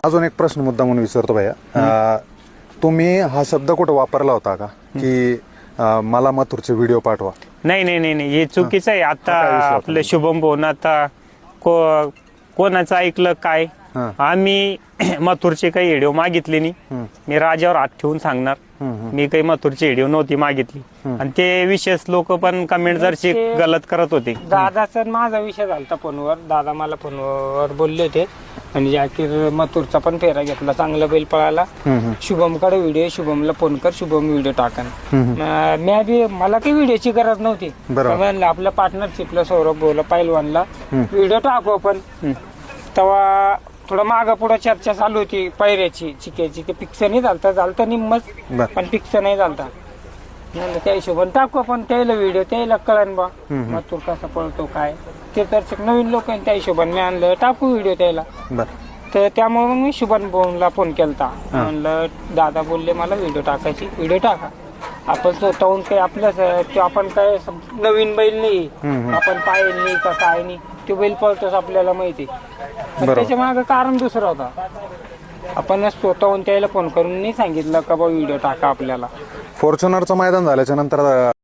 अजून एक प्रश्न मुद्दा म्हणून विचारतो भैया, तुम्ही हा शब्द कुठं वापरला होता का की मला मथुरचे व्हिडिओ पाठवा? नाही नाही नाही नाही, हे चुकीचं आहे. आता हा, काय विषय होता? आपलं शुभम भाऊन आता कोणाचं ऐकलं काय? हा. आम्ही मथुरचे काही व्हिडिओ मागितले नाही. मी राजावर हात ठेवून सांगणार, मी काही मथुरची व्हिडिओ नव्हती मागितली. आणि ते विशेष लोक पण कमेंट जरशी गलत करत होते. दादाचा माझा विषय झाला फोनवर. दादा मला फोनवर बोलले होते आणि जाकीर मथुरचा पण फेरा घेतला, चांगला बैल पळाला. शुभमकडे व्हिडिओ, शुभमला फोन कर, शुभम व्हिडिओ टाकन. मला काही व्हिडिओची गरज नव्हती. म्हणलं आपल्या पार्टनरशिपला सौरभ भाऊला पहिलवानला व्हिडिओ टाकू आपण. तेव्हा थोडं मागं पुढं चर्चा चालू होती पायऱ्याची, चिक्याची. ते फिक्स नाही झालतं निम्मच, पण फिक्स नाही झालता. त्या हिशोबाने टाकू आपण त्याला व्हिडिओ, त्याला कळन बा मथुर कसा पळतो काय. ते तर नवीन लोक त्या हिशोबाने मी आणलं, टाकू व्हिडिओ त्याला. तर त्यामुळे मी शुभम भाऊला फोन केलता. म्हणलं दादा बोलले मला व्हिडिओ टाकायची, व्हिडिओ टाका. आपण स्वतःहून काही आपल्याच आपण काय नवीन बैल नाही, आपण पाहिल नाही का काय नाही, तो बैल पळतोच आपल्याला माहिती. त्याच्या मागे कारण दुसरं होता. आपण स्वतःहून त्याला फोन करून नाही सांगितलं का बा व्हिडिओ टाका आपल्याला. फॉर्च्युनरचं मैदान झाल्याच्या नंतर